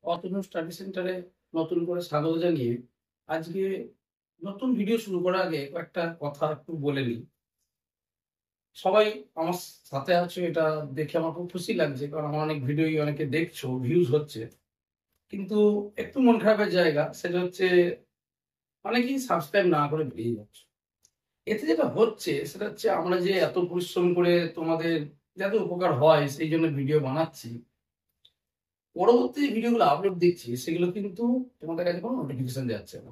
Atanu study সেন্টারে নতুন করে স্বাগত জানিয়ে আজকে নতুন ভিডিও শুরু করার আগে কয়েকটা কথা একটু বলে নিই। সবাই আমার সাথে আছো, এটা দেখে আমার খুব খুশি লাগছে, কারণ আমার অনেক ভিডিওই অনেকে দেখছো, ভিউজ হচ্ছে। কিন্তু একটু মন খারাপের জায়গা, সেটা হচ্ছে অনেকেই সাবস্ক্রাইব না করে বেরিয়ে যাচ্ছে। এতে যেটা হচ্ছে সেটা হচ্ছে আমরা যে এত পরিশ্রম করে তোমাদের যাতে উপকার হয় সেই জন্য ভিডিও বানাচ্ছি, পরবর্তী ভিডিওগুলো আপলোড দিচ্ছি সেগুলো কিন্তু তোমাদের কাছে কোনো নোটিফিকেশন যাচ্ছে না।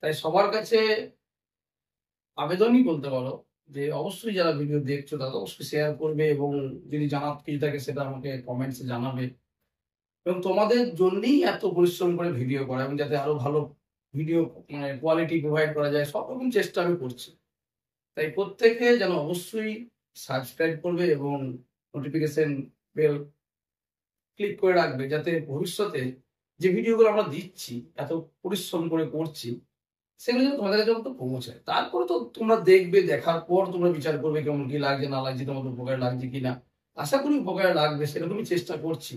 তাই সবার কাছে আবেদনই বলতে পারো যে অবশ্যই যারা ভিডিও দেখছো তারা অবশ্যই শেয়ার করবে, এবং যদি জানার কিছু থাকে সেটা আমাকে কমেন্টসে জানাবে। এবং তোমাদের জন্যই এত পরিশ্রম করে ভিডিও করা, এবং যাতে আরো ভালো ভিডিও মানে কোয়ালিটি প্রোভাইড করা যায়, সব রকম চেষ্টা আমি করছি। তাই প্রত্যেকে যেন অবশ্যই সাবস্ক্রাইব করবে এবং নোটিফিকেশন বেল ক্লিক করে রাখবে, যাতে ভবিষ্যতে যে ভিডিওগুলো আমরা দিচ্ছি, এত পরিশ্রম করে করছি, সেগুলো যেন তোমাদের কাছে অন্তত পৌঁছায়। তারপরে তো তোমরা দেখবে, দেখার পর তোমরা বিচার করবে কেমন কি লাগছে না লাগছে, তোমাদের উপকারে লাগছে কিনা। আশা করি উপকারে লাগবে, সেরকমই চেষ্টা করছি।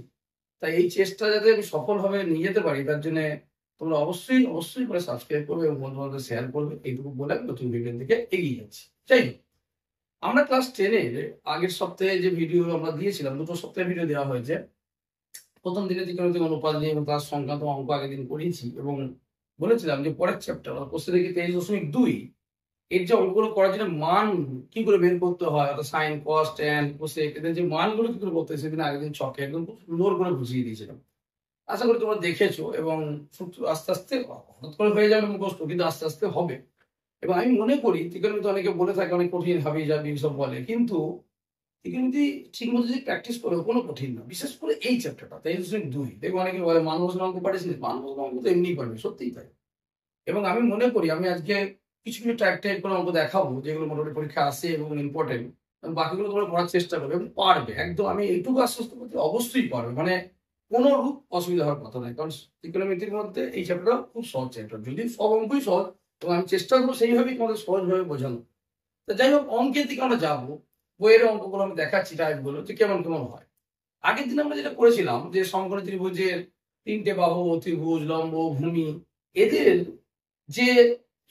তাই এই চেষ্টা যাতে আমি সফলভাবে নিয়ে যেতে পারি, তার জন্য তোমরা অবশ্যই অবশ্যই করে সাবস্ক্রাইব করবে এবং বন্ধু বান্ধব শেয়ার করবে। এইটুকু বলে আমি নতুন ভিডিওর দিকে এগিয়ে যাচ্ছি। যাই হোক, আমরা ক্লাস 10-এর আগের সপ্তাহে যে ভিডিও আমরা দিয়েছিলাম, 2 সপ্তাহে ভিডিও দেওয়া হয়েছে। প্রথম দিনে ত্রিকোণমিতিক অনুপাত নিয়ে এবং তার সংক্রান্ত অঙ্ক আগের দিন করিয়েছি, এবং বলেছিলাম যে পরের চ্যাপ্টার কোশ্চেন দেখি 23.2 এর যে অঙ্কগুলো করার জন্য মান কি করে বের করতে হয়, অর্থাৎ সাইন কস ট্যান কোসেক, এদের যে মানগুলো কি করে করতে হয় সেদিন আগের দিন ছকে একদম খুব সুন্দর করে বুঝিয়ে দিয়েছিলাম। আশা করি তোমরা দেখেছো, এবং আস্তে আস্তে হঠাৎ করে হয়ে যাবে মুখস্থ, কিন্তু আস্তে আস্তে হবে। এবং আমি মনে করি ত্রিকোণমিতি অনেকে বলে থাকে অনেক কঠিন হবে যাবে সব বলে, কিন্তু ত্রিকোণমিতি ঠিক মতো যদি প্র্যাকটিস করো কোনো কঠিন না। বিশেষ করে এই চ্যাপ্টারটা 23.2 দেখবো অনেকে বলে মান বসানো অঙ্ক পারিস না, মান বসানো অঙ্ক তো এমনিই পারবে, সত্যিই তাই। এবং আমি মনে করি আমি আজকে কিছু কিছু টাইপ করে অঙ্ক দেখাবো যেগুলো মোটামুটি পরীক্ষা আসে এবং ইম্পর্টেন্ট, বাকিগুলো তোমরা পড়ার চেষ্টা করবে এবং পারবে একদম। আমি এইটুকু আশ্বস্ত করতে অবশ্যই পারবে, মানে কোনো রূপ অসুবিধা হওয়ার কথা নয়, কারণ ত্রিকোণমিতির মধ্যে এই চ্যাপ্টারটা খুব সহজ চ্যাপ্টার, যদি সব অঙ্কই সহজ, এবং আমি চেষ্টা করবো সেইভাবেই তোমাদের সহজভাবে বোঝানো। তো যাই হোক, অঙ্কের দিকে আমরা যাবো। বইয়ের অঙ্কগুলো আমি দেখাচ্ছি টাইপগুলো যে কেমন কেমন হয়। আগের দিন আমরা যেটা করেছিলাম যে সমকোণী ত্রিভুজের 3টে বাহু, ত্রিভুজ, লম্ব, ভূমি, এদের যে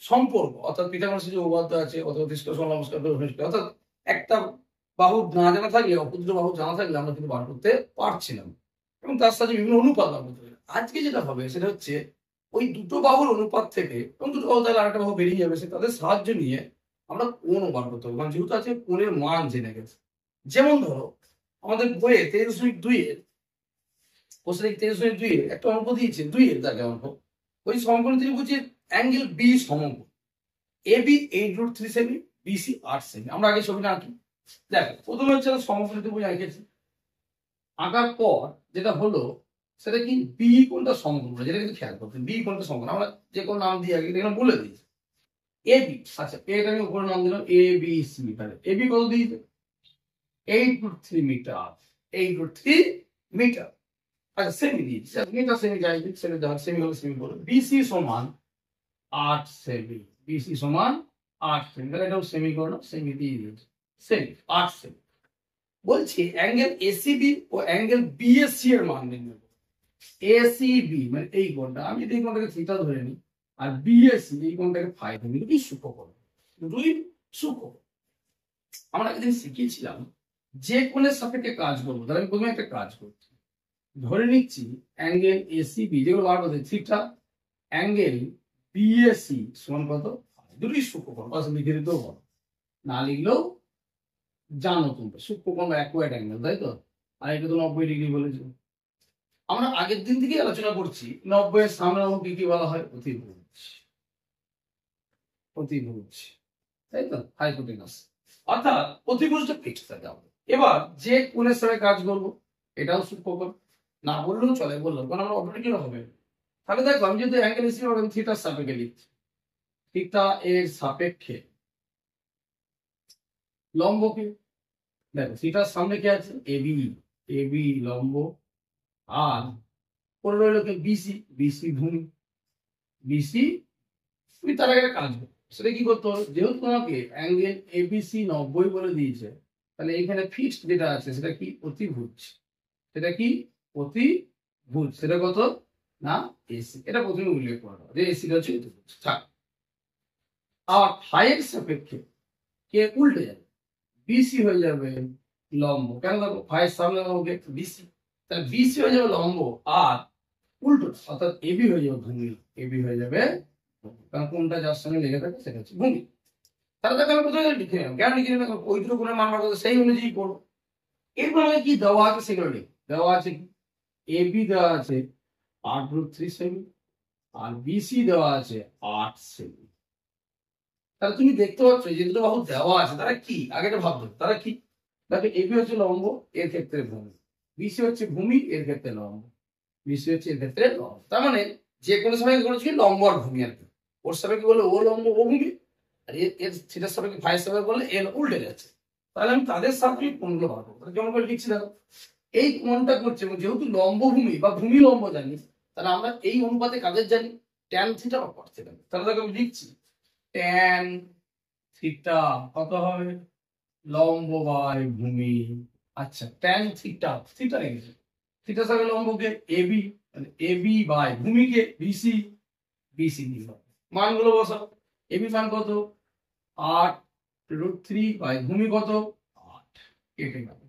সম্পর্ক, অর্থাৎ পিথাগোরাসের যে উপপাদ্য আছে, অথবা বিশ্লেষণ নমস্কার অর্থাৎ একটা বাহু না জানা থাকলে অপর দুটো বাহু জানা থাকলে আমরা কিন্তু বার করতে পারছিলাম, এবং তার সাথে বিভিন্ন অনুপাত বার করতে পারি। আজকে যেটা হবে সেটা হচ্ছে ওই দুটো বাহুর অনুপাত থেকে, এবং দুটো বাহু তাহলে আরেকটা বাহু বেরিয়ে যাবে, সে তাদের সাহায্য নিয়ে আমরা কোণ বার করতে হবে, কারণ যেহেতু আছে কোণের মান জেনে গেছে। যেমন ধরো আমাদের বইয়ে 23.2 এর কোশ্চেন 23.2 এর একটা অঙ্ক দিয়েছে, 2 এর দাগে অঙ্ক। ওই সমকোণী ত্রিভুজের অ্যাঙ্গেল বি সমকোণ, A B 8√3 semi, BC 8 semi. আমরা আগে ছবিটা আঁকি। দেখো প্রথমে হচ্ছে সমকোণী ত্রিভুজ আঁকেছি, আঁকার পর যেটা হলো সেটা কি বি কোণটা সমকোণ, যেটা কিন্তু খেয়াল করতে, বি কোণটা সমকোণ আমরা যে কোনো নাম দিয়ে আগে এখানে বলে দিয়েছি। এ বি, আচ্ছা এটা আমি উপরে নাম দিলাম এ বি সি। তাহলে এ বি কত দিয়েছে? 8√3 মিটার, 8√3 মিটার। আচ্ছা সেমি দিয়েছি, মিটার সেমি যাই দিক, সেমি দেওয়ার সেমি হলো সেমি বলো। বিসি সমান 8 সেমি, বিসি সমান 8 সেমি, তাহলে এটাও সেমি করো, সেমি দিয়ে দিয়েছি, সেমি 8 সেমি। বলছি অ্যাঙ্গেল এসিবি ও অ্যাঙ্গেল বিএসসি এর মান নির্ণয় করো। এসিবি মানে এই কোণটা, আমি যদি এই কোণটাকে থিটা ধরে নিই, আর বিএসসি এই কোণটাকে ফাই ধরে নিই, দুটোই সূক্ষ্মকোণ, দুটোই সূক্ষ্মকোণ। আমরা একদিন শিখিয়েছিলাম যে কোণের সাপেক্ষে কাজ করবো, তাহলে আমি প্রথমে একটা কাজ করছি, ধরে নিচ্ছি অ্যাঙ্গেল এসিবি যেগুলো বার করতে থিটা, অ্যাঙ্গেল বিএসসি সমান কত, দুটোই সূক্ষ্মকোণ, বাস লিখে দিতেও পারো, না লিখলেও জানো তোমরা সূক্ষ্মকোণ বা অ্যাকুয়ার্ড অ্যাঙ্গেল, তাই তো। আর এটা তো 90 ডিগ্রি বলেছে। আমরা আগের দিন থেকেই আলোচনা করছি 90 এর সামনে অঙ্ক কি বলা হয়? অতিভুজ, অতিভুজ, তাই তো, হাইপোটেনাস। অর্থাৎ অতিভুজটা ফিক্সড থাকে আমাদের। এবার যে কোণের সাথে কাজ করবো এটাও সূক্ষ্মকোণ, না বললেও চলে, বললাম কারণ আমরা অটোমেটিক হবে। তাহলে দেখো আমি যদি অ্যাঙ্গেল এসি আমি থিটার সাপেক্ষে লিখছি, থিটা এর সাপেক্ষে লম্ব কি, দেখো থিটার সামনে কি আছে? এবি, এবি লম্ব, আর পরে রইল কি বিসি, বিসি ভূমি, বিসি। তুমি তার আগে কাজ করো, সেটা কি করতে হবে, যেহেতু তোমাকে অ্যাঙ্গেল এবিসি 90 বলে দিয়েছে, তাহলে এখানে ফিক্সড যেটা আছে সেটা কি? অতিভুজ। সেটা কি? অতিভুজ। ভুল, সেটা কত না এসি, এটা প্রথমে উল্লেখ করা যে এসিটা হচ্ছে থাক। আর ফাইয়ের সাপেক্ষে কে উল্টে যাবে, বিসি হয়ে যাবে লম্ব, কেন দেখো ফাইয়ের সামনে আমাকে বিসি, তাহলে বিসি হয়ে যাবে লম্ব, আর উল্টো অর্থাৎ এবি হয়ে যাবে ভূমি, এবি হয়ে যাবে কারণ কোনটা যার সঙ্গে লেগে থাকে সেটা হচ্ছে ভূমি। তাহলে দেখো আমি কোথায় লিখে নিলাম, কেন লিখে নিলাম, ওই দুটো কোণের মান বার করতে সেই অনুযায়ী করবো। এরপর আমাকে কি দেওয়া আছে সেগুলো লিখ, দেওয়া আছে কি এবি দেওয়া আছে 8√3 সেমি, আর বিসি দেওয়া আছে 8 সেমি। তাহলে তুমি দেখতে পাচ্ছ যে দুটো বাহু দেওয়া আছে তারা কি, আগে এটা ভাবতো তারা কি, দেখো এবি হচ্ছে লম্ব, এর ক্ষেত্রে ভূমি, বিসি হচ্ছে ভূমি, এর ক্ষেত্রে লম্ব, বিসি হচ্ছে এর ক্ষেত্রে লম্ব। তার মানে যে কোনো সময় করেছি লম্ব আর ভূমি আর কি, ওর সাপেক্ষে বলে ও লম্ব ও ভূমি, আর এর থিটার সাপেক্ষে ফাইয়ের সাপেক্ষে বলে এর উল্টে যাচ্ছে। তাহলে আমি তাদের সাপেক্ষে কোণগুলো বার করবো, যেমন করে লিখছি দেখো এই কোণটা করছে, যেহেতু লম্ব ভূমি বা ভূমি লম্ব জানি, তাহলে আমরা এই অনুপাতে কাদের জানি, ট্যান থিটা বা কট থিটা। তাহলে দেখো আমি লিখছি ট্যান থিটা কত হবে লম্ব বাই ভূমি, আচ্ছা ট্যান থিটা, থিটা রেখেছে, থিটার সাথে লম্বকে এবি, মানে এবি বাই ভূমিকে বিসি, বিসি নিয়ে মানগুলো বসাও, এবি মান কত 8√3 বাই ভূমি কত 8, কেটে গেল।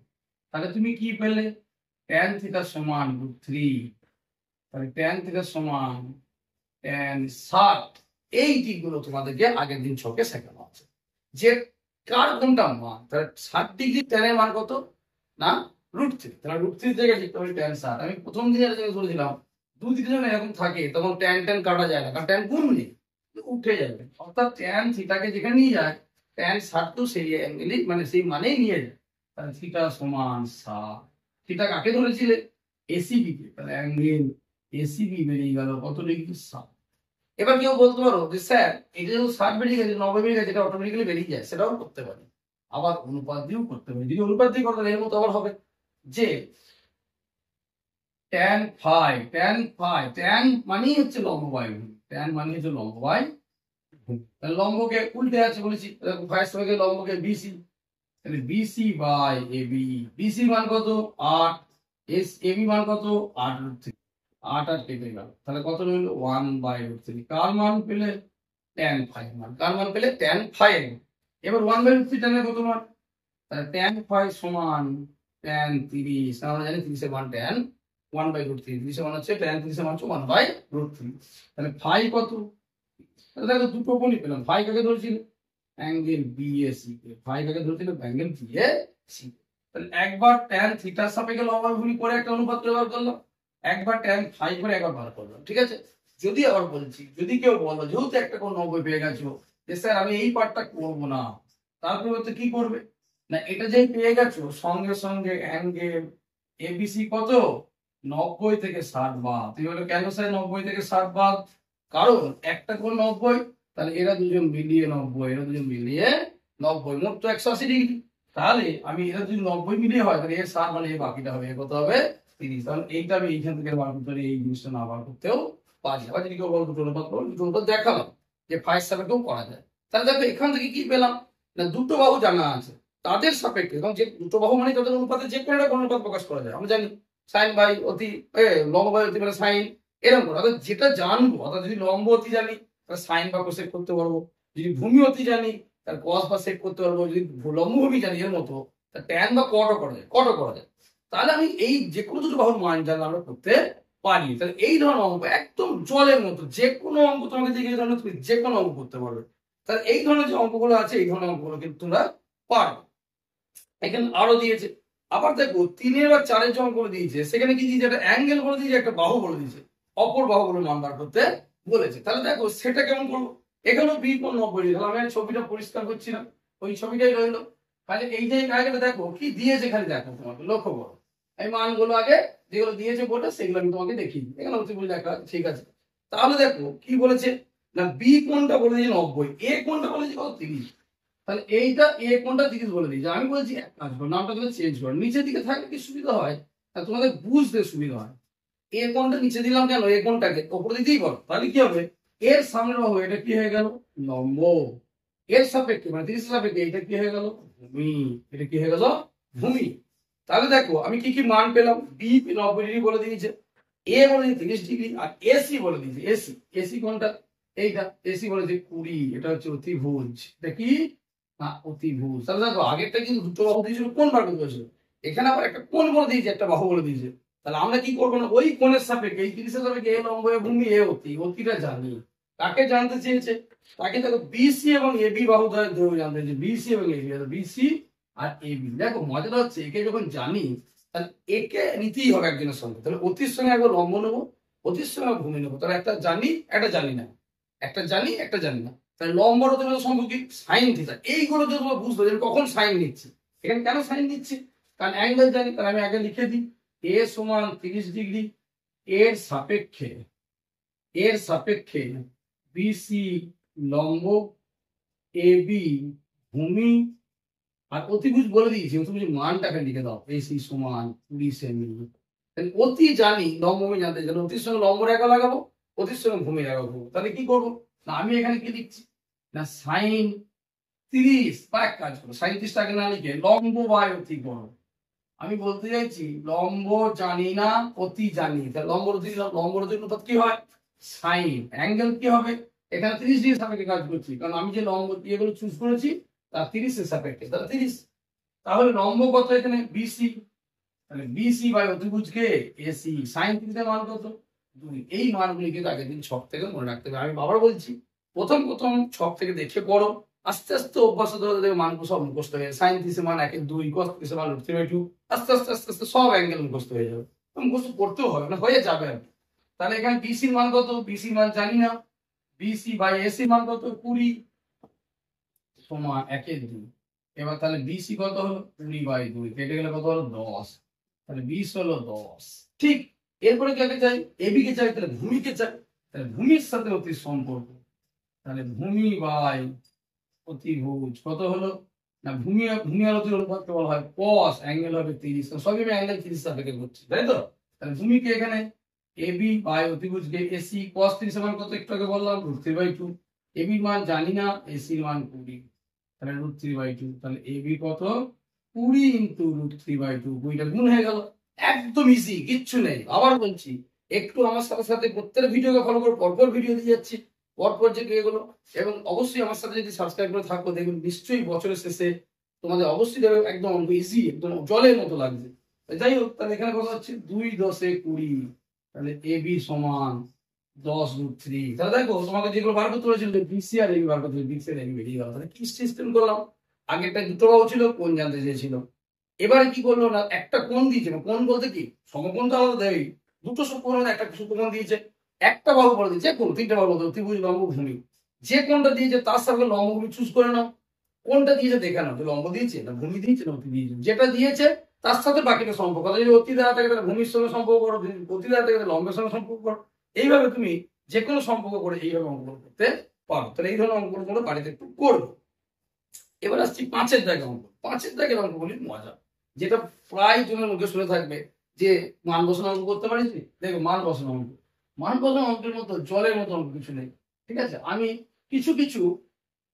তাহলে তুমি কি পেলে ট্যান থিটা সমান √3, তাহলে ট্যান থিটা সমান ট্যান 60। এই দিকগুলো তোমাদেরকে আগের দিন ছকে শেখানো আছে যে কার কোনটা মান, তাহলে 60° ট্যানের মান কত না √3, তাহলে √3 থেকে লিখতে হবে ট্যান 60। আমি প্রথম দিনে যেটা বলেছিলাম দুদিকে যখন এরকম থাকে তখন ট্যান ট্যান কাটা যায় না, কারণ ট্যান গুণ নেই, উঠে যাবে, অর্থাৎ ট্যান থিটাকে যেখানে নিয়ে যায় ট্যান 60 তো সেই অ্যাঙ্গেলই মানে সেই মানেই নিয়ে যায়। তাহলে থিটা সমান 60, থিটা কাকে ধরেছিলে এসিবি কে, তাহলে অ্যাঙ্গেল এসিবি বেরিয়ে গেল কত ডিগ্রি 60। এবার কেউ বলতে পারো যে স্যার এটা যেহেতু 60 বেরিয়ে গেছে 90 বেরিয়ে গেছে, এটা অটোমেটিক্যালি বেরিয়ে যায়, সেটাও করতে পারি, আবার অনুপাত দিয়েও করতে পারি। যদি অনুপাত দিয়ে করতে এর মতো আবার হবে যে tan phi, tan phi, tan মানেই হচ্ছে লম্ব বাই ভূমি, ট্যান মানে হচ্ছে লম্ব বাই ভূমি, তাহলে লম্বকে উল্টে আছে বলেছি, ফাইয়ের সঙ্গে লম্বকে বিসি, তাহলে বিসি বাই এবি, বিসি মান কত 8, এস এবি মান কত 8√3, 8 আর কেটে গেল, তাহলে কত রইল 1/√3। কার মান পেলে ট্যান ফাই মান, কার মান পেলে ট্যান ফাই। এবার 1/√3 ট্যানের কত মান, তাহলে ট্যান ফাই সমান ট্যান 30, আমরা জানি 30 এর মান ট্যান 1/√3, 30 এর মান হচ্ছে ট্যান 30 এর মান হচ্ছে 1/√3, তাহলে ফাই কত, তাহলে দেখো দুটো কোণই পেলাম, ফাই কাকে ধরেছিল অ্যাঙ্গেল বিএসি, ফাই কাকে ধরেছিল অ্যাঙ্গেল বিএসি। তাহলে একবার ট্যান থিটার সাপেক্ষে লম্ব ভূমি করে একটা অনুপাত ব্যবহার করলাম, একবার ট্যান ফাই করে একবার বার করলাম, ঠিক আছে। যদি আবার বলছি যদি কেউ বলো যেহেতু একটা কোণ 90 পেয়ে গেছো যে স্যার আমি এই পার্টটা করবো না, তারপরে হচ্ছে কি করবে না, এটা যেই পেয়ে গেছো সঙ্গে সঙ্গে অ্যাঙ্গেল এবিসি কত 90 থেকে 60 বাদ, তুমি বলো কেন স্যার 90 থেকে 60 বাদ, কারণ একটা কোণ 90, তাহলে এরা দুজন মিলিয়ে 90, এরা দুজন মিলিয়ে 90, মোট তো 180°। তাহলে আমি এরা যদি 90 মিলিয়ে হয় তাহলে এর 60 মানে এর বাকিটা হবে কত হবে 30, তাহলে এইটা আমি এইখান থেকে বার করতে পারি, এই জিনিসটা না বার করতেও পারি। আবার যদি কেউ বলো দুটো অনুপাত করো, দুটো অনুপাত দেখালাম যে ফাইভ সাপেক্ষেও করা যায়। তাহলে দেখো এখান থেকে কি পেলাম না দুটো বাহু জানা আছে তাদের সাপেক্ষে, এবং যে দুটো বাহু মানে তাদের অনুপাতে যে কোনো একটা অনুপাত প্রকাশ করা যায়, আমরা জানি সাইন বাই অতি লম্ব বাই অতি মানে সাইন, এরকম করে অর্থাৎ যেটা জানবো, অর্থাৎ যদি লম্ব অতি জানি তাহলে সাইন বা কোসেক করতে পারবো, যদি ভূমি অতি জানি তাহলে কস বা সেক করতে পারবো, যদি লম্ব ভূমি জানি এর মতো তাহলে ট্যান বা কটও করা যায়, কটও করা যায়। তাহলে আমি এই যে কোনো দুটো বাহুর মান জানলে আমরা করতে পারি। তাহলে এই ধরনের অঙ্ক একদম জলের মতো, যে কোনো অঙ্ক তোমাকে জিজ্ঞেস করলে তুমি যে কোনো অঙ্ক করতে পারবে। তাহলে এই ধরনের যে অঙ্কগুলো আছে এই ধরনের অঙ্কগুলো কিন্তু তোমরা পারবে। এখানে আরো দিয়েছে, আবার দেখো 3 বা 4 যে অঙ্কগুলো দিয়েছে সেখানে কি দিয়েছে, একটা অ্যাঙ্গেল বলে দিয়েছে, একটা বাহু বলে দিয়েছে, অপর বাহুগুলোর মান বার করতে বলেছে। তাহলে দেখো সেটা কেমন করবো, এখানেও বি কোণ 90, তাহলে আমি ছবিটা পরিষ্কার করছি না, ওই ছবিটাই রইলো। তাহলে এই যে আগে দেখো কি দিয়েছে, খালি দেখো তোমাকে লক্ষ্য করো, এই মানগুলো আগে যেগুলো দিয়েছে বোর্ডে সেগুলো আমি তোমাকে দেখিয়ে দিই, এখানে অতিবুল দেখা ঠিক আছে। তাহলে দেখো কি বলেছে না বি কোণটা বলে দিয়েছে 90, এ কোণটা বলেছে কত 30, তাহলে এইটা এ কোণটা 30 বলে দিয়েছে। আমি বলছি এক কাজ করো, নামটা তুমি চেঞ্জ করো, নিচের দিকে থাকলে কি সুবিধা হয় আর তোমাদের বুঝতে সুবিধা হয়। এ কোণটা নিচে দিলাম কেন, এ কোণটাকে উপরে দিতেই পারো, তাহলে কি হবে এর সামনের বাহু এটা কি হয়ে গেল লম্ব, এর সাপেক্ষে মানে 30 সাপেক্ষে এটা কি হয়ে গেল ভূমি, এটা কি হয়ে গেল ভূমি। তাহলে দেখো আমি কি কি মান পেলাম, বি 90° বলে দিয়েছে, এ বলে দিয়েছে 30 ডিগ্রি, আর এসি বলে দিয়েছে, এসি এসি কোনটা, এইটা এসি বলেছে 20, এটা হচ্ছে অতিভুজ। এটা কি না অতিভুজ। তাহলে দেখো আগেরটা কিন্তু দুটো বাহু দিয়েছিল, কোন বার করতে হয়েছিল, এখানে আবার একটা কোণ বলে দিয়েছে, একটা বাহু বলে দিয়েছে। তাহলে আমরা কি করবো না, ওই কোণের সাপেক্ষে এই 30-এর সাপেক্ষে এ লম্ব এ ভূমি এ অতি, অতিটা জানি। কাকে জানতে চেয়েছে, তাকে দেখো বিসি এবং এবি বাহু দ্বয় দৈর্ঘ্য জানতে চেয়েছে, বিসি এবং এবি, বিসি আর এবি। দেখো মজাটা হচ্ছে একে যখন জানি তাহলে একে নিতেই হবে একজনের সঙ্গে, তাহলে অতির সঙ্গে একবার লম্ব নেবো, অতির সঙ্গে ভূমি নেবো, তাহলে একটা জানি একটা জানি না, একটা জানি একটা জানি না। তাহলে লম্বর অতিভুজ সম্পর্ক কি সাইন থিটা, এইগুলো যদি তোমরা বুঝতে যে কখন সাইন নিচ্ছি, এখানে কেন সাইন নিচ্ছি, কারণ অ্যাঙ্গেল জানি। তাহলে আমি আগে লিখে দিই এ সমান 30 ডিগ্রি, এর সাপেক্ষে বিসি লম্ব, এবি ভূমি, আর অতিভুজ বলে দিয়েছি, অতিভুজ মানটাকে লিখে দাও, এসি সমান 20 সেমি। তাহলে অতি জানি, লম্ব আমি জানতে চাই, অতির সঙ্গে লম্ব রেখা লাগাবো, অতির সঙ্গে ভূমি রেখা করবো। তাহলে কি করবো না, আমি এখানে কি লিখছি না সাইন 30, বা এক কাজ করো সাইন 30টাকে না লিখে লম্ব বাই অতি করো। আমি বলতে চাইছি লম্ব জানি না অতি জানি, তাহলে লম্ব অতি অনুপাত কি হয় সাইন, অ্যাঙ্গেল কি হবে এখানে 30 ডিগ্রি সাপেক্ষে কাজ করছি, কারণ আমি যে লম্ব এগুলো চুজ করেছি তার 30-এর সাপেক্ষে, তাহলে 30। তাহলে লম্ব কত এখানে বিসি, তাহলে বিসি বাই অতিভুজকে এসি, সাইন 30-এর মান কত 2। এই মানগুলি কিন্তু আগের দিন ছক থেকে মনে রাখতে হবে। আমি আবার বলছি প্রথম ছক থেকে দেখে পড়ো, আস্তে আস্তে অভ্যাস ধরে মানগুলো সব মুখস্থ হয়ে যাবে। সাইন 30-এর মান 1/2, cos 30-এর মান √3/2, আস্তে আস্তে আস্তে আস্তে সব অ্যাঙ্গেল মুখস্থ হয়ে যাবে, মুখস্থ করতেও হবে না, হয়ে যাবে আর কি। তাহলে এখানে বিসির মান কত, বিসির মান জানি না, বিসি বাই এসি মান কত 20 সমান 1/2। এবার তাহলে বিসি কত হলো 20/2, কেটে গেলে কত হলো 10, তাহলে 20 হলো 10। ঠিক এরপরে কাকে চাই, এবি কে চাই, তাহলে ভূমিকে চাই, তাহলে ভূমির সাথে অতির সম্পর্ক, তাহলে ভূমি বাই অতিভুজ কত হলো না, ভূমি আর অতির অনুপাতকে বলা হয় cos, অ্যাঙ্গেল হবে 30, সবই আমি অ্যাঙ্গেল 30 সাপেক্ষে করছি, তাই তো। তাহলে ভূমিকে এখানে এবি বাই অতিভুজকে এসি, cos 30 মান কত একটু আগে বললাম √3/2, এবি মান জানি না, এসির মান 20, তাহলে √3/2, তাহলে এবি কত 20 ইন্টু √3/2, 2টা গুণ হয়ে গেল, একদম ইজি, কিচ্ছু নেই। আবার বলছি একটু আমার সাথে সাথে প্রত্যেক ভিডিওকে ফলো করে পরপর ভিডিও দিয়ে যাচ্ছি, পরপর যে এগুলো, এবং অবশ্যই আমার সাথে যদি সাবস্ক্রাইব করে থাকো দেখবেন নিশ্চয়ই বছরের শেষে তোমাদের অবশ্যই দেবে একদম ইজি, একদম জলের মতো লাগছে। যাই হোক, তাহলে এখানে কথা হচ্ছে 2 10 20, তাহলে এবি সমান 10√3। তাহলে দেখো তোমাকে যেগুলো বার করতে বলেছিল বিসি আর এবি বার করতে, বিসি আর এবি বেরিয়ে গেল। তাহলে কি সিস্টেম করলাম, আগেরটা দুটো বাহু ছিল কোণ জানতে চেয়েছিল, এবারে কি করলো না একটা কোণ দিয়েছে, কোণ বলতে কি সমকোণ তো আলাদা দেয়, দুটো সমকোণ একটা সমকোণ দিয়েছে, একটা বাহু বলে দিয়েছে কোন 3টে বাহু বলতে ত্রিভুজ লম্ব ভূমি, যে কোণটা দিয়েছে তার সাথে লম্ব ভূমি চুজ করে নাও, কোনটা দিয়েছে দেখে নাও, লম্ব দিয়েছে না ভূমি দিয়েছে না অতি দিয়েছে, যেটা দিয়েছে তার সাথে বাকিটা সম্পর্ক, যদি অতি দ্বারা থাকে তাহলে ভূমির সঙ্গে সম্পর্ক করো, অতি দ্বারা থাকে লম্বের সঙ্গে সম্পর্ক করো, এইভাবে তুমি যে কোনো সম্পর্ক করে এইভাবে অঙ্কন করতে পারো। তাহলে এই ধরনের অঙ্কন করে বাড়িতে একটু করবো। এবার আসছি 5-এর দাগের অঙ্ক। 5-এর দাগের অঙ্কগুলি মজা, যেটা প্রায় জনের মুখে শুনে থাকবে যে মান বসানো অঙ্ক করতে পারিস, দেখো মান বসানো অঙ্ক, মান বসানো অঙ্কের মতো জলের মতো অঙ্ক কিছু নেই, ঠিক আছে। আমি কিছু কিছু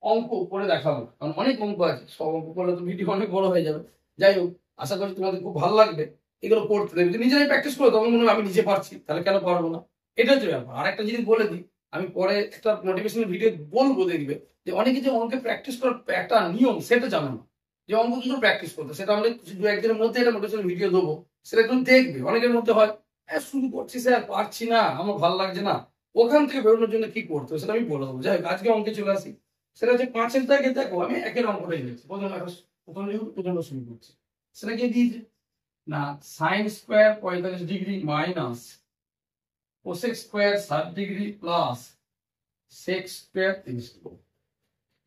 অঙ্ক করে দেখাবো, কারণ অনেক অঙ্ক আছে, সব অঙ্ক করলে তো ভিডিও অনেক বড় হয়ে যাবে। যাই হোক, আশা করি তোমাদের খুব ভালো লাগবে এগুলো করতে দেবে, নিজেরাই প্র্যাকটিস করে তখন মনে হয় আমি নিজে পারছি, তাহলে কেন পারবো না, এটা হচ্ছে ব্যাপার। আর একটা জিনিস বলে দিই, আমি পরে একটা মোটিভেশনাল ভিডিও বলবো, দেখবে যে অনেকে যে অঙ্কে প্র্যাকটিস করার একটা নিয়ম সেটা জানো না, যে অঙ্ক কিছু প্র্যাকটিস করতে, সেটা আমরা 2-1 দিনের মধ্যে একটা মোটিভেশনাল ভিডিও দেবো, সেটা তুমি দেখবে। অনেকের মধ্যে হয় শুরু করছি স্যার পারছি না, আমার ভালো লাগছে না, ওখান থেকে বেরোনোর জন্য কি করতে হবে সেটা আমি বলে দেবো। যাই হোক, আজকে অঙ্কে চলে আসি, সেটা হচ্ছে 5-এর দাগে। দেখো আমি একের অঙ্কটাই দিচ্ছি, প্রথমে শুরু করছি, সেটা কি দিয়েছে না sine square 45 degree minus cosec square 60 degree plus sec square 30 degree,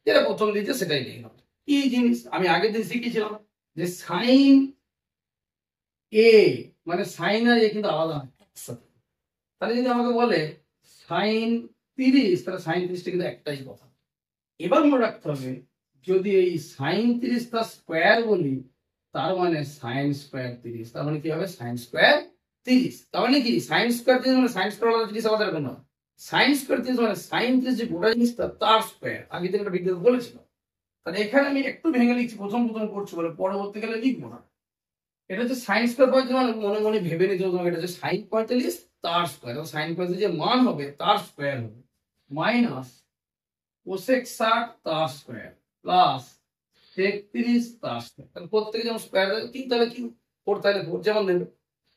যেটা প্রথম দিয়েছে সেটাই লিখলাম। কি জিনিস আমি আগের দিন শিখেছিলাম যে সাইন এ মানে সাইন আর এ কিন্তু আলাদা একসাথে, তাহলে যদি আমাকে বলে সাইন 30, তাহলে সাইন 30টা কিন্তু একটাই কথা। এবার মনে রাখতে হবে যদি এই সাইন 30 তার স্কোয়ার বলি, তার মানে সাইন স্কোয়ার 30, তার মানে কি হবে সাইন স্কোয়ার 30, তার মানে কি সাইন স্কোয়ার 30 মানে সাইন স্কোয়ার আলাদা জিনিস আলাদা এরকম না, সাইন স্কোয়ার 30 মানে সাইন 30 যে গোটা জিনিসটা তার স্কোয়ার, আগে থেকে একটা ভিডিও বলেছিল। তাহলে এখানে আমি একটু ভেঙে লিখছি, প্রথম করছি বলে পরবর্তীকালে লিখবো না। এটা হচ্ছে সাইন স্কোয়ার 45 মানে মনে মনে ভেবে নিতে হবে এটা হচ্ছে সাইন 45 তার স্কোয়ার, সাইন কসের যে মান হবে তার স্কোয়ার হবে, মাইনাস কোসেক 60 তার স্কোয়ার প্লাস সেক 30 তার স্কোয়ার। তাহলে প্রত্যেকে যেমন স্কোয়ার কি, তাহলে কি 4 তাহলে 4 যেমন দেবে।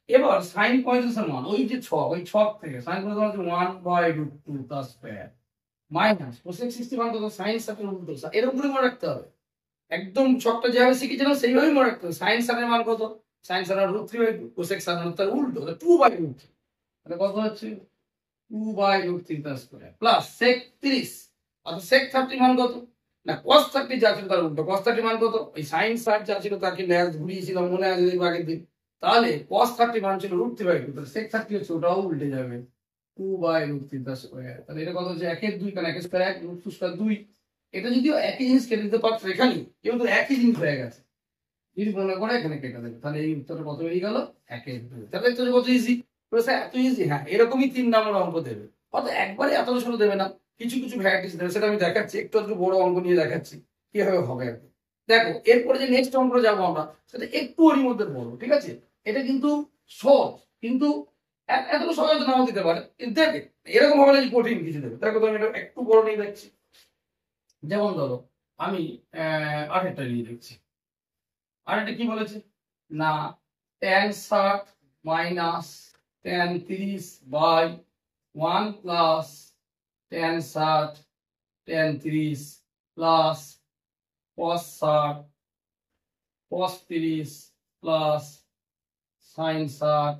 এবার সাইন কসের মান ওই যে ছক, ওই ছক থেকে সাইন কস হচ্ছে 1/√2 তার স্কোয়ার মাইনাস কোসেক 60 মান কত, সাইন 60 উল্টো, এরকম করে মনে রাখতে হবে। একদম ছকটা যেভাবে শিখেছিলাম সেইভাবেই মনে রাখতে হবে। সাইন 60 মান কত, সাইন 60√3/2, কোসেক 60 তার উল্টো 2/√3, তাহলে কত হচ্ছে 2/√3 তার স্কোয়ার প্লাস সেক 30, অর্থাৎ সেক 30 মান কত না cos 30 যা ছিল তার উল্টো, cos 30 মান কত, ওই সাইন 60 যা ছিল তাকে ম্যাথ ঘুরিয়েছিলাম মনে আছে আগের দিন, তাহলে cos 30 মান ছিল √3/2, তাহলে sec 30 হচ্ছে ওটাও উল্টে যাবে 2/√3 তার স্কয়ার। তাহলে এটা কত হচ্ছে 1 এর 2, কারণ 1 এর স্কয়ার 1, √2 স্কয়ার 2। এটা যদিও একই জিনিস কেটে দিতে পারতো এখানেই, কিন্তু একই জিনিস হয়ে গেছে, যদি মনে করে এখানে কেটে দেবে, তাহলে এই উত্তরটা কত বেরিয়ে গেল 1 এর 2। তাহলে এটা কত ইজি, এত ইজি। হ্যাঁ, এরকমই 3 নম্বর অঙ্ক দেবে, অত একবারে এত ছোট দেবে না, কিছু কিছু ভ্যারাইটিস দেবে, সেটা আমি দেখাচ্ছি, একটু বড় অঙ্ক নিয়ে দেখাচ্ছি কিভাবে হবে। দেখো এরপরে যে নেক্সট অঙ্ক যাবো আমরা, সেটা একটু ওর মধ্যে বড়, ঠিক আছে। এটা কিন্তু সহজ, কিন্তু এত সহজ নাও দিতে পারে, কিন্তু দেখে এরকম হবে না যে কঠিন কিছু দেবে। দেখো তো আমি এটা একটু বড় নিয়ে দেখছি, যেমন ধরো আমি আরেকটা নিয়ে দেখছি। আরেকটা কি বলেছে না, tan 60 minus tan 30/1 plus tan 60 tan 30 plus cos 60 cos 30 plus sin 60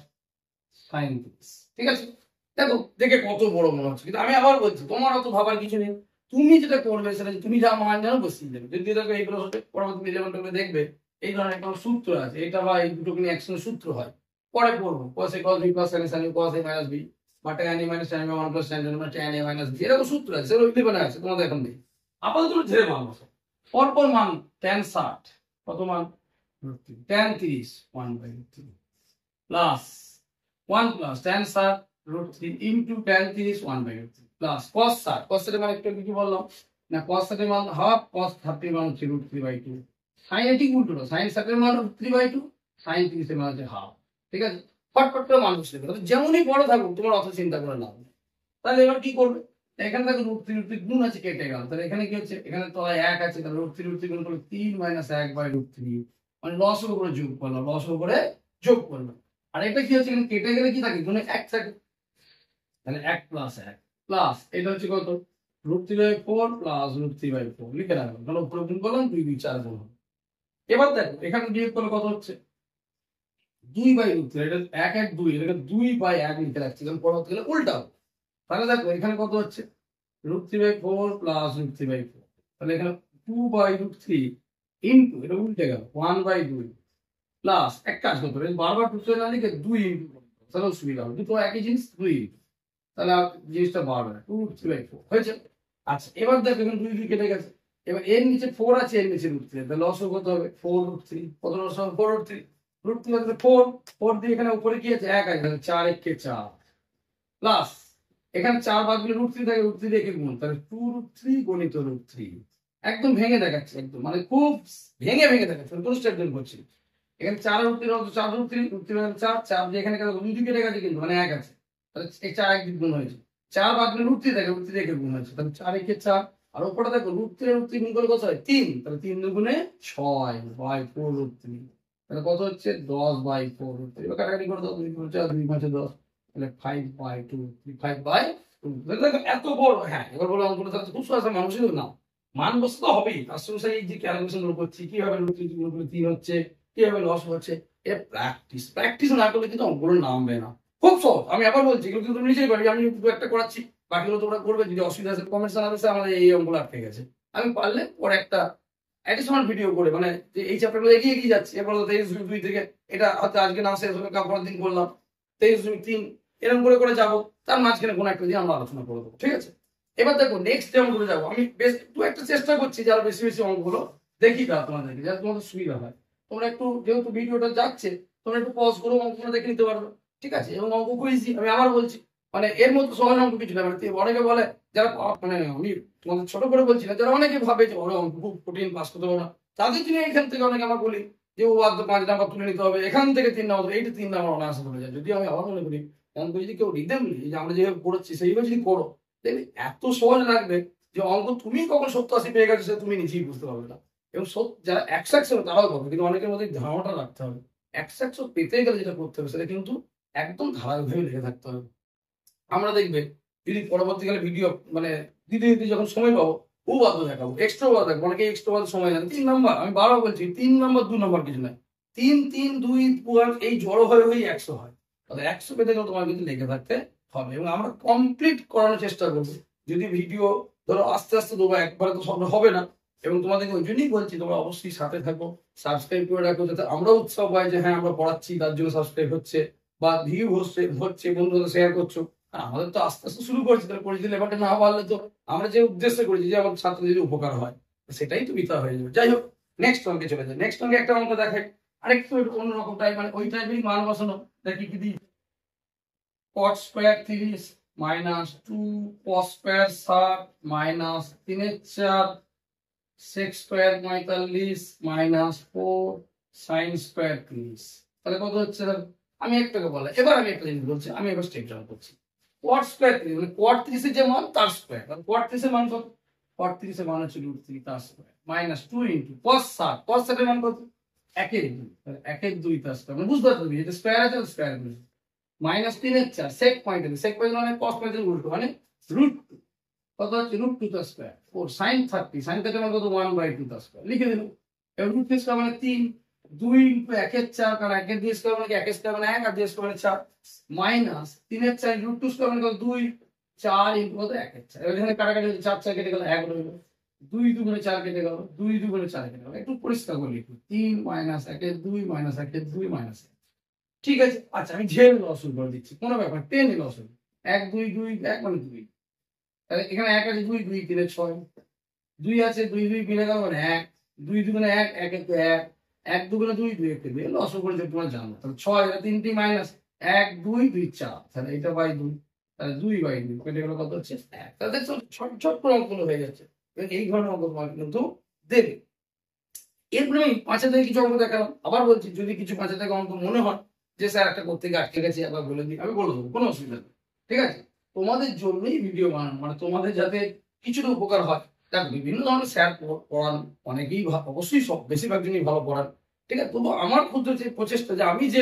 sin 30, ঠিক আছে। দেখো দেখে কত বড় মনে হচ্ছে, কিন্তু আমি আবার বলছি তোমার অত ভাবার কিছু নেই, তুমি যেটা করবে সেটা তুমি যা মান জানো বসিয়ে দেবে। যদি দেখো এইগুলো পরবর্তী যেমন দেখবে এই ধরনের একটা সূত্র আছে, এটা বা এই দুটো নিয়ে একসঙ্গে সূত্র হয়, পরে পড়বো cos a cos b plus sin a sin b cos a minus b বা tan a minus tan b 1 plus tan a minus tan a minus b, এরকম সূত্র আছে, সেগুলো লিখে আছে তোমাদের এখন নেই। আপাতত তুমি ঝেড়ে মান বসো, পরপর মান tan 60 কত মান tan 30 1/3 plus 1 plus tan 60 √3 into tan 30 1/3 plus cos 60, cos 60 মানে একটু কি বললাম না, cos 60 মান হাফ, cos 30 মান হচ্ছে √3/2, sin এটি উল্টো না, sin 60 মান √3/2, sin 30 মান হচ্ছে হাফ, ঠিক আছে। ফটফট করে মান বসে দেবে, যেমনই বড় থাকুক তোমার অত চিন্তা করে লাভ নেই। তাহলে এবার কি করবে, এখানে দেখো √3 গুণ আছে কেটে গেল, তাহলে এখানে কি হচ্ছে, এখানে তলায় 1 আছে, তাহলে √3 গুণ করলে 3 - 1/√3, মানে লসও করে যোগ করলাম, লসও করে যোগ করলাম। আর এটা কি হচ্ছে, এখানে কেটে গেলে কি থাকে, গুণে 1 থাকে, তাহলে 1 প্লাস 1 প্লাস এটা হচ্ছে কত √3/4 প্লাস √3/4 লিখে রাখলাম, তাহলে উপরে গুণ করলাম 2 2 4 গুণ। এবার দেখো এখানে বিয়োগ করলে কত হচ্ছে 2/√3, এটা 1 1 2, এটাকে 2/1 লিখে রাখছি, কারণ পরবর্তী গেলে উল্টাও। তাহলে দেখো এখানে কত হচ্ছে √3/4 প্লাস √3/4, তাহলে এখানে 2/√3 ইনটু এটা উল্টে গেল 1/2 প্লাস এক কাজ করতে হবে, বারবার 2 না লিখে 2 ইনটু, তাহলে সুবিধা হবে, দুটো একই জিনিস 2 ইনটু, তাহলে জিনিসটা বাড়বে 2/3/4 হয়েছে। আচ্ছা এবার দেখো এখানে 2 2 কেটে গেছে, এবার এর নিচে 4 আছে, এর নিচে √3, তাহলে লসও কত হবে 4√3, কত লস হবে 4√3, √3 মানে 4 দিয়ে এখানে উপরে কি আছে 1 আছে, তাহলে 4 1 কে 4 প্লাস এখানে 4 বাদ দিলে √3 থাকে, √3 দিয়ে গুণ, তাহলে 2√3 গণিত √3, একদম ভেঙে দেখাচ্ছে, একদম মানে খুব ভেঙে ভেঙে দেখাচ্ছে, কোন স্টেপ দেন করছি। এখানে 4 √3 হচ্ছে 4 √3 মানে 4 4 দিয়ে এখানে কত 2 কেটে গেছে, কিন্তু মানে 1 আছে, তাহলে এই 4 1 দিয়ে গুণ হয়েছে, 4 বাদ দিলে √3 থাকে, √3 দিয়ে গুণ হয়েছে, তাহলে 4 1 কে 4, আর উপরে দেখো √3 গুণ করলে কত হয় 3, তাহলে 3 দুগুণে 6/4√3, তাহলে কত হচ্ছে 10/4√3। এবার কাটাকাটি করে দাও, 2 4 2 5 10, তাহলে 5/2 5/2। দেখো এত বড়, হ্যাঁ এবার বলো অঙ্কটা তাহলে খুব সহজ, মানুষের না মান বসতে তো হবেই, তার সঙ্গে সেই যে ক্যালকুলেশন গুলো করছি, কিভাবে √3 গুণ করলে 3 হচ্ছে, কিভাবে লস হচ্ছে, এটা প্র্যাকটিস না করলে কিন্তু অঙ্কগুলো নামবে না। খুব সহজ, আমি আবার বলছি এগুলো কিন্তু তুমি নিজেই পারবে, আমি দু একটা করাচ্ছি, বাকিগুলো তোমরা করবে। যদি অসুবিধা আছে কমেন্টস জানাবে, আমাদের এই অঙ্কগুলো আটকে গেছে, আমি পারলে পরে একটা অ্যাডিশনাল ভিডিও করে, মানে যে এই চ্যাপ্টারগুলো এগিয়ে এগিয়ে যাচ্ছে, এরপর 23 থেকে এটা হয়তো আজকে না শেষ হবে, পরের দিন করলাম 23.3, এরকম করে করে যাবো, তার মাঝখানে কোনো একটা দিন আমরা আলোচনা করে দেবো, ঠিক আছে। এবার দেখো নেক্সট যে অঙ্কগুলো যাবো, আমি বেশ একটু একটা চেষ্টা করছি যারা বেশি বেশি অঙ্কগুলো দেখি দাও তোমাদেরকে, যাতে তোমাদের সুবিধা হয়। তোমরা একটু যেহেতু ভিডিওটা যাচ্ছে, তোমরা একটু পজ করে অঙ্কগুলো দেখে নিতে পারবে, ঠিক আছে। এবং অঙ্ক খুঁজছি, আমি আবার বলছি, মানে এর মধ্যে সহজ অঙ্ক কিছু না, মানে অনেকে বলে যারা, মানে আমি তোমাদের ছোট করে বলছি না, যারা অনেকে ভাবে যে ওরা অঙ্ক খুব কঠিন পাস করতে পারবো না, তাদের জন্য এখান থেকে অনেকে আমরা বলি যে ও আদৌ 5 নাম্বার তুলে নিতে হবে, এখান থেকে 3 নাম্বার, এইটা 3 নাম্বার অনায়াসে বলে যায়। যদি আমি আবার মনে করি অঙ্ক যদি কেউ রিদেম নেই, যে আমরা যেভাবে পড়ছি সেইভাবে যদি করো, দেখবে এত সহজ লাগবে যে অঙ্ক তুমি কখন 70-80 পেয়ে গেছো সেটা তুমি নিজেই বুঝতে পারবে না। এবং যারা 100 তারাও পাবে, কিন্তু অনেকের মধ্যে ধারণাটা রাখতে হবে 100 পেতে গেলে যেটা করতে হবে সেটা কিন্তু একদম ধারাবাহিকভাবে লেগে থাকতে হবে। আমরা দেখবে যদি পরবর্তীকালে ভিডিও মানে দিতে দিতে যখন সময় পাবো বাদ দেখাবো, এক্সট্রা বাদ দেখাবো। অনেকে এক্সট্রা বাদ সময় দেন 3 নাম্বার, আমি বারবার বলছি 3 নাম্বার 2 নাম্বার কিছু নয়, 3 3 2 এই জড়ো হয়ে 100 হয়। তাহলে 100 পেতে গেলে তোমার কিন্তু লেগে থাকতে হবে, এবং আমরা কমপ্লিট করানোর চেষ্টা করবো। যদি ভিডিও ধরো আস্তে আস্তে দেবো, একবারে তো সব হবে না, এবং তোমাদেরকে ওই জন্যই বলছি তোমরা অবশ্যই সাথে থাকো, সাবস্ক্রাইব করে রাখো, যাতে আমরাও উৎসাহ পাই যে হ্যাঁ আমরা পড়াচ্ছি, তার জন্য সাবস্ক্রাইব হচ্ছে বা ভিউ হচ্ছে বন্ধুরা শেয়ার করছো। আর আমাদের তো আস্তে আস্তে শুরু করছি, তাহলে পরিচিত লেবারটা না পারলে তো আমরা যে উদ্দেশ্যে করেছি যে আমার ছাত্রদের উপকার হয়, সেটাই তো বিতা হয়ে যাবে। যাই হোক, নেক্সট অঙ্কে চলে যায়। নেক্সট অঙ্কে একটা অঙ্ক দেখাই, আরেকটু অন্যরকম টাইপ, মানে ওই টাইপেরই মান বসানো। দেখি কি দিই, cos square 30 minus 2 cos square 60 minus 3/4 sec square 45 minus 4 sin square 30। তাহলে কত হচ্ছে? আমি একটাকে বলা, এবার আমি একটা জিনিস বলছি, আমি এবার স্টেপ ডাউন করছি। cot স্কয়ার 30 মানে cot 30 এর যে মান তার স্কয়ার, আর cot 30 এর মান কত? cot 30 এর মান হচ্ছে √3 তার square minus 2 into cos 60, cos 60 এর মান কত? 1/2, তাহলে 1/2 তার স্কয়ার, মানে বুঝতে পারছো এটা স্কয়ার আছে, স্কয়ার আছে, মাইনাস 3/4 sec 45, sec 45 মানে cos 45 উল্টো, মানে √2, কত হচ্ছে √2 তার স্কয়ার। 4 sin 30, sin 30 মানে কত? 1/2 তার স্কয়ার, লিখে দিলাম। এবার √3 স্কয়ার মানে 3, 2 ইনটু 1/4, কারণ 1/2 স্কয়ার মানে 1 স্কয়ার মানে 1, আর 2 স্কয়ার মানে 4, মাইনাস 3/4 √2 স্কয়ার মানে কত? 2, 4 ইনটু কত? 1/4। এবার এখানে কাটাকাটি হচ্ছে, 4 4 কেটে গেল, 1 রইল, 2 2 4 কেটে গেল, 2 2 4 কেটে গেল। একটু পরিষ্কার করে লিখি, 3 মাইনাস 1/2 মাইনাস 1/2 মাইনাস 1। ঠিক আছে, আচ্ছা আমি ঝেল লসুন করে দিচ্ছি, কোনো ব্যাপার, 10 লসুন, 1 2 2 1 মানে 2, তাহলে এখানে 1 আছে, 2 2 3 6, 2 আছে, 2 2 মিলে গেল মানে 1, 2 2 গুণে 1 1 1 1 2 গুণে 2 2 1 2, লসন করে যে তোমরা জানো। তাহলে 6, এটা 3টি মাইনাস 1 2 2 4, তাহলে এটা বাই 2, তাহলে 2/2 কেটে গেল, কত হচ্ছে? 1। তাহলে দেখছো ছোট ছোট করে অঙ্কগুলো হয়ে যাচ্ছে, এবং এই ধরনের অঙ্ক তোমাকে কিন্তু দেবে। এরপরে আমি 5 থেকে কিছু অঙ্ক দেখালাম। আবার বলছি, যদি কিছু 5 থেকে অঙ্ক মনে হয় যে স্যার একটা করতে গিয়ে আটকে গেছে, আবার বলে দিই, আমি বলে দেবো, কোনো অসুবিধা নেই। ঠিক আছে, তোমাদের জন্যই ভিডিও বানানো, মানে তোমাদের যাতে কিছুটা উপকার হয়। দেখো বিভিন্ন ধরনের স্যার পড়ান, অনেকেই অবশ্যই সব বেশিরভাগ জনই ভালো পড়ান, ঠিক আছে। তবু আমার ক্ষুদ্র যে প্রচেষ্টা, যে আমি যে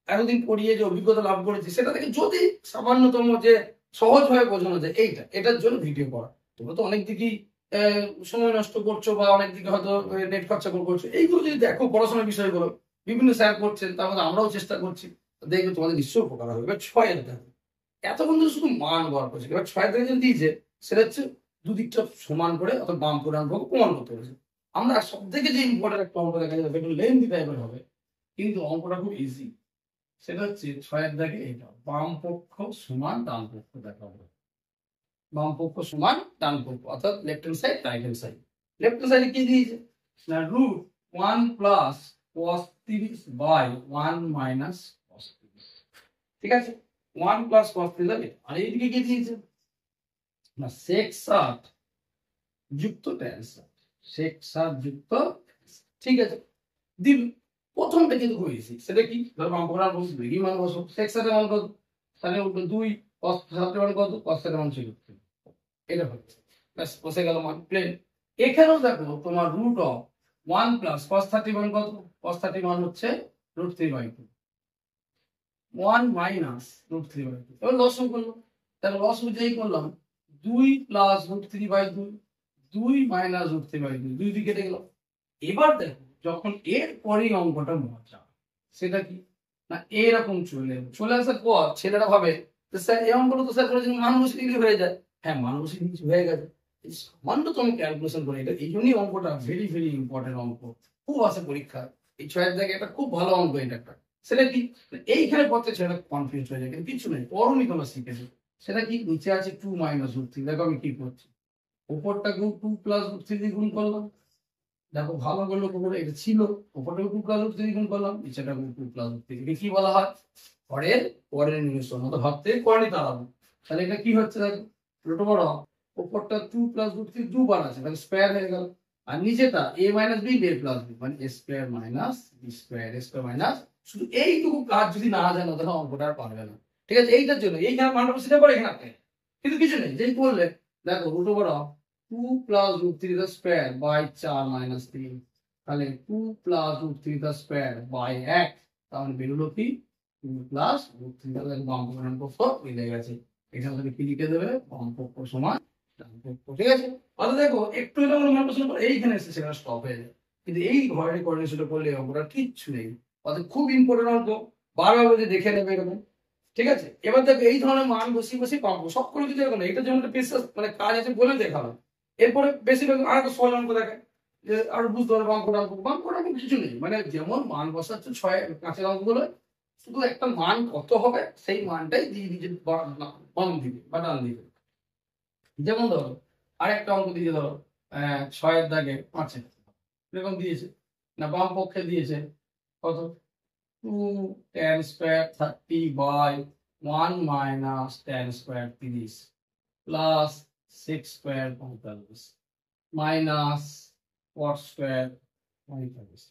এতদিন পড়িয়ে যে অভিজ্ঞতা লাভ করেছি, সেটা থেকে যদি সামান্যতম যে সহজভাবে বোঝানো যায়, এটার জন্য ভিডিও করা। তোমরা তো অনেক দিকেই সময় নষ্ট করছো, বা অনেক দিকে হয়তো নেট খরচা করছো। এইগুলো যদি দেখো, পড়াশোনার বিষয়গুলো বিভিন্ন স্যার করছেন, তার মধ্যে আমরাও চেষ্টা করছি, দেখবে তোমাদের নিশ্চয়ই উপকার হবে। এবার 6 দেখো, এতক্ষণ ধরে শুধু মান বার করছে, এবার 6 থেকে যেটা দিয়েছে সেটা হচ্ছে দুদিকটা সমান করে, অর্থাৎ বাম পুরাণ ভাগ প্রমাণ করতে বলেছে। আমরা সব থেকে যে ইম্পর্টেন্ট একটা অঙ্ক দেখা যাবে, একটু লেন্থি টাইপের হবে, কিন্তু অঙ্কটা খুব ইজি। সেটা হচ্ছে 6 দেখে এটা, বাম পক্ষ সমান ডান পক্ষ দেখা হবে। বাম পক্ষ সমান ডান পক্ষ, অর্থাৎ left hand side right hand side. Left hand সাইডে কি দিয়েছে না, √1 plus cos 30 by 1 minus cos 30। ঠিক আছে, 1 প্লাস cos 30, আর এইদিকে কি দিয়েছে না, sec 60 যুক্ত tan 60, sec 60 যুক্ত। ঠিক আছে, দিন প্রথমটা কিন্তু হয়েছি, সেটা কি? ধরো বাম পক্ষ ডান পক্ষ দুই মান বসো, sec 60 এর মান কত? তাহলে 2, cos 60 এর মান কত? cos 60 এর মান ছিল 3, এটা হচ্ছে, ব্যাস বসে গেল মান প্লেন। এখানেও দেখো তোমার √1 প্লাস cos 30 মান কত? cos 30 মান হচ্ছে √3/2, 1 মাইনাস √3/2। এবার লসও করলাম, তাহলে লসও যেই করলাম 2 প্লাস √3/2, 2 মাইনাস √3/2, 2 দিয়ে কেটে গেল। এবার দেখো, যখন এর পরেই অঙ্কটা মজা, সেটা কি না, এরকম চলে আসার পর ছেলেরা ভাবে স্যার এই অঙ্কটা তো স্যার করেছেন মান বসে দিলে হয়ে যায়। হ্যাঁ, মান বসে দিলে হয়ে গেছে, সামান্যতম ক্যালকুলেশন করে। এটা এই জন্যই অঙ্কটা ভেরি ভেরি ইম্পর্টেন্ট অঙ্ক, খুব আসে পরীক্ষা। এই 6 জায়গায় একটা খুব ভালো অঙ্ক, এটা একটা। সেটা কি, এইখানে পড়তে ছেলেটা কনফিউজ হয়ে যায়, কিন্তু কিছু নেই, পরমই তোমরা শিখেছো। সেটা কি, নিচে আছে 2 মাইনাস √3, দেখো আমি কি করছি, উপরটা 2 প্লাস √3 দিয়ে গুণ করলাম। দেখো ভালো করে লক্ষ্য করে, এটা ছিল উপরটা 2 প্লাস √3 গুণ করলাম, নিচেটা 2 প্লাস √3, কি বলা হয়? পরের নিমিষের মতো ভাবতে করে দাঁড়াবো। তাহলে এটা কি হচ্ছে দেখো, ছোট বড়, উপরটা 2 প্লাস √3 দুবার আছে, তাহলে স্কয়ার হয়ে গেল, আর নিচেটা a minus b a plus b, মানে a square minus b square, a square minus. শুধু এইটুকু কাজ যদি না জানো, তাহলে অঙ্কটা আর পারবে না। ঠিক আছে, এইটার জন্য এইখানে মানটা বসে যাবে এখানে আপনি, কিন্তু কিছু নেই, যেই করলে দেখো root over of 2 plus root 3 the square by 4 minus 3, তাহলে 2 plus root 3 the square by 1, তাহলে বেরোলো কি 2 প্লাস রুট 3 দ্য বাম পক্ষ মিলে গেছে। এখানে তুমি কি লিখে দেবে, বাম পক্ষ সমান ডান পক্ষ। ঠিক আছে, অর্থাৎ দেখো একটু হলে আমরা মান প্রশ্ন এইখানে এসে সেখানে স্টপ হয়ে যায়, কিন্তু এই ঘরে কোঅর্ডিনেশনটা করলে অঙ্কটা কিচ্ছু নেই, অর্থাৎ খুব ইম্পর্টেন্ট অঙ্ক, বারবার বলে দেখে নেবে এরকম। ঠিক আছে, এবার দেখো এই ধরনের মান বসিয়ে পাবো সব করে যদি দেখো না, এটা যেমন একটা বিশেষ মানে কাজ আছে বলে দেখালাম। এরপরে বেশিরভাগ আর একটা সহজ অঙ্ক দেখে যে আর বুঝতে পারবে বাঙ্ক কিছু নেই, মানে যেমন মান বসাচ্ছে 6 কাঁচের অঙ্কগুলো, শুধু একটা মান কত হবে সেই মানটাই দিয়ে দিচ্ছে বাম দিকে বা ডান দিকে। যেমন ধরো আরেকটা অঙ্ক দিয়ে ধরো 6 দাগে 5 এরকম দিয়েছে না, বাম পক্ষে দিয়েছে কত 2 tan square 30 by 1 minus tan square 30 plus 6 square 45 minus 4 square 45।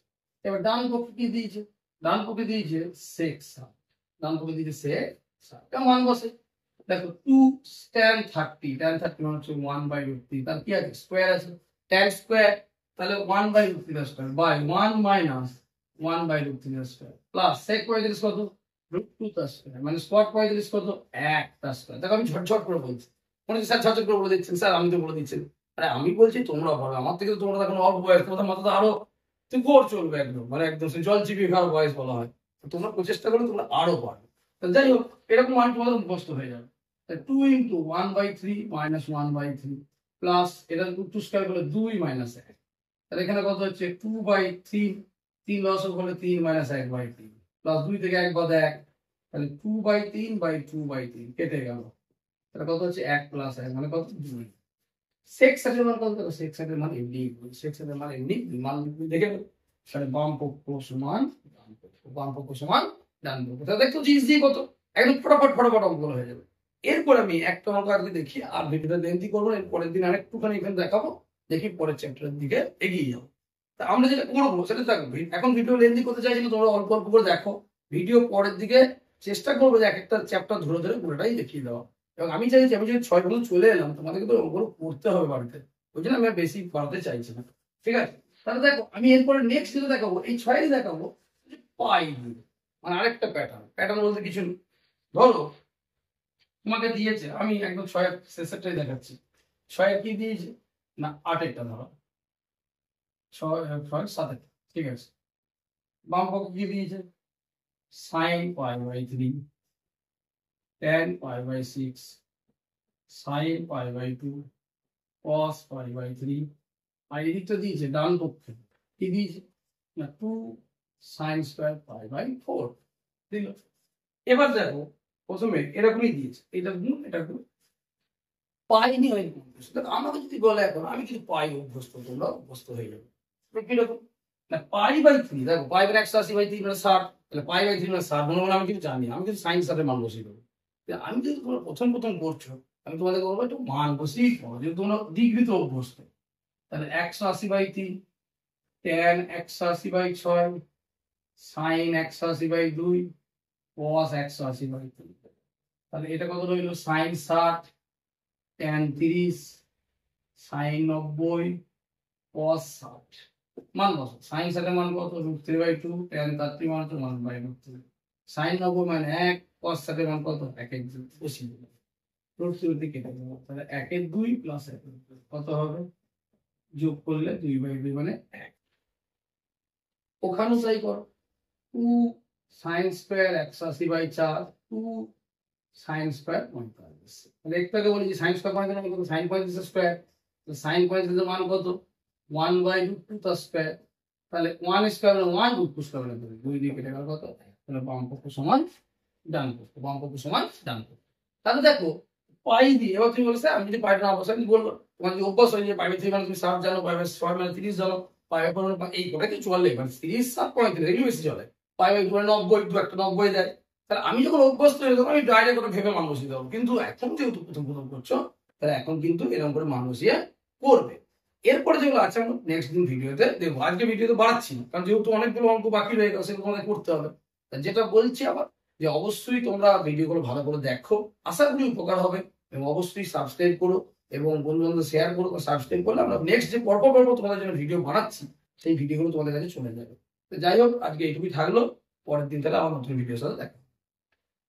এবার ডান পক্ষে কি দিয়েছে, ডান পক্ষে দিয়েছে 6, ডান পক্ষে দিয়েছে 6, কেমন মান বসে দেখো 2 tan 30, tan 30 মানে হচ্ছে 1/√3, তার কি আছে স্কয়ার আছে tan স্কয়ার, তাহলে 1/√3 square by 1 minus 1/√3 square plus sec 45 কত √2 স্কয়ার মানে স্কয়ার 45 কত 1 স্কয়ার। দেখো আমি ঝটঝট করে বলছি, মনে হচ্ছে স্যার ঝটঝট করে বলে দিচ্ছেন, স্যার আমি তো বলে দিচ্ছেন, আরে আমি বলছি তোমরা বলো, আমার থেকে তো তোমরা এখন অল্প বয়স, তোমাদের মাথা তো আরো তুঙ্গর চলবে একদম, মানে একদম জল চিপিয়ে খাওয়ার বয়স বলা হয়, তোমরা প্রচেষ্টা করলে তোমরা আরো পারবে। যাই হোক এরকম মান তোমাদের মুখস্থ হয়ে যাবে, 2 ইন্টু 1/3 মাইনাস 1/3 প্লাস এটা 2 স্কয়ার করলে 2 মাইনাস 1, তাহলে এখানে কত হচ্ছে 2/3, 3 লস হলে 3 মাইনাস 1/3 প্লাস 2 থেকে 1 বাদ 1, তাহলে 2/3/2/3 কেটে গেল, তাহলে কত হচ্ছে 1 প্লাস 1 মানে কত 2। সেক সাইডের মান কত, সেক সাইডের মান এমনি, সেক সাইডের মান এমনি মান দেখে নেব, তাহলে বাম পক্ষ সমান ডান পক্ষ, বাম পক্ষ সমান ডান পক্ষ, তাহলে দেখো ইজি কত, একদম ফটাফট অঙ্কগুলো হয়ে যাবে। এরপর আমি একটা অঙ্ক আগে দেখি, আর ভিডিওটা লেন্থি করবো না, এর পরের দিন আরেকটুখানি এখানে দেখাবো, দেখি পরের চ্যাপ্টারের দিকে এগিয়ে যাবো। তা আমরা যেটা করবো সেটা দেখো, এখন ভিডিও লেন্থি করতে চাইছি না, তোমরা অল্প অল্প করে দেখো, ভিডিও পরের দিকে চেষ্টা করবো যে এক একটা চ্যাপ্টার ধরে ধরে পুরোটাই দেখিয়ে দেওয়া। এবং আমি চাইছি আমি যদি 6 পর্যন্ত চলে এলাম, তোমাদেরকে তো ওগুলো করতে হবে বাড়িতে, ওই জন্য আমি আর বেশি বাড়াতে চাইছি না। ঠিক আছে, তাহলে দেখো আমি এরপরে নেক্সট যেটা দেখাবো, এই 6 দেখাবো পাই দিয়ে, মানে আরেকটা প্যাটার্ন বলতে কিছু নেই। ধরো তোমাকে দিয়েছে, আমি একদম 6 শেষেরটাই দেখাচ্ছি, 6 কি দিয়েছে না 8 ধরো 6 7, ঠিক আছে, বাম পক্ষ কি দিয়েছে sin π/3 tan π/6 sin π/2 cos π/3, আর এদিকটা দিয়েছে ডান পক্ষে কি দিয়েছে না 2 sin স্কয়ার π/4 দিল। এবার দেখো প্রথমে এরকমই দিয়েছে, এটা গুণ এটা গুণ পাই নিয়ে হয় আমাকে যদি বলে এখন আমি কিন্তু পাই অভ্যস্ত, তোমরা অভ্যস্ত হয়ে যাবে কিরকম না π/3, দেখো π/180/3 মানে 60, তাহলে π/3 মানে 60, মনে মনে আমি কিন্তু জানি, আমি কিন্তু সাইন 60 মান বসিয়ে দেবো। আমি যদি তোমরা প্রথম করছো, আমি তোমাদের বলবো একটু মান বসিয়ে করো, যেহেতু তোমরা ডিগ্রি তো অভ্যস্ত, তাহলে 180/3 tan 180/6 sin 180/2 cos 180/3, তাহলে এটা কত রইলো sin 60 tan 30 sin 90 cos 60, মান বসো sin 60 মান কত √3/2 tan 30 মান তো 1/√3, sin 90 মানে 1 cos 60 মান কত 1/2 বসিয়ে দিলাম, √3 দিকে কেটে দেবো, তাহলে 1/2 প্লাস 1 কত হবে, যোগ করলে 2/2 মানে 1, ওখানেও তাই করো 2 sin স্কয়ার 180/4 2 sin স্কয়ার 45, তাহলে একটাকে বলি যে sin স্কয়ার মানে কত sin 45 স্কয়ার, তো sin 45 এর মান কত 1/√2 স্কয়ার, তাহলে 1 স্কয়ার মানে 1 √2 স্কয়ার মানে 2 দিয়ে কেটে গেল কত, তাহলে বাম পক্ষ সমান ডান পক্ষ, বাম পক্ষ সমান ডান পক্ষ। তাহলে দেখো পাই দিয়ে, এবার তুমি বলছো আমি যদি পাইটা না বসাই, আমি বলবো তোমার যে অভ্যাস হয়ে যায় π/3 মানে তুমি 60 জানো, π/6 মানে 30 জানো, π/4 মানে এই করে কি চলে, মানে 30 7 35 এগুলো বেশি চলে, π/2 মানে 90, 2 একটা 90 দেয়, তাহলে আমি যখন অভ্যস্ত হয়ে যাবো আমি ডাইরেক্ট ওটা ভেবে মান বসিয়ে দেবো, কিন্তু এখন যেহেতু প্রথম করছো তাহলে এখন কিন্তু এরকম করে মান বসিয়ে করবে। এরপরে যেগুলো আছে আমরা নেক্সট দিন ভিডিওতে দেখবো, আজকে ভিডিওতে বাড়াচ্ছি না, কারণ যেহেতু অনেকগুলো অঙ্ক বাকি রয়ে গেছে সেগুলো আমাদের করতে হবে, যেটা বলছি আবার যে অবশ্যই তোমরা ভিডিওগুলো ভালো করে দেখো, আশা করি উপকার হবে, এবং অবশ্যই সাবস্ক্রাইব করো এবং বন্ধু বান্ধব শেয়ার করো। সাবস্ক্রাইব করলে আমরা নেক্সট যে পর্ব তোমাদের জন্য ভিডিও বানাচ্ছি সেই ভিডিওগুলো তোমাদের কাছে চলে যাবে। তো যাই হোক, আজকে এইটুকুই থাকলো, পরের দিন তাহলে আমার নতুন ভিডিওর সাথে দেখা।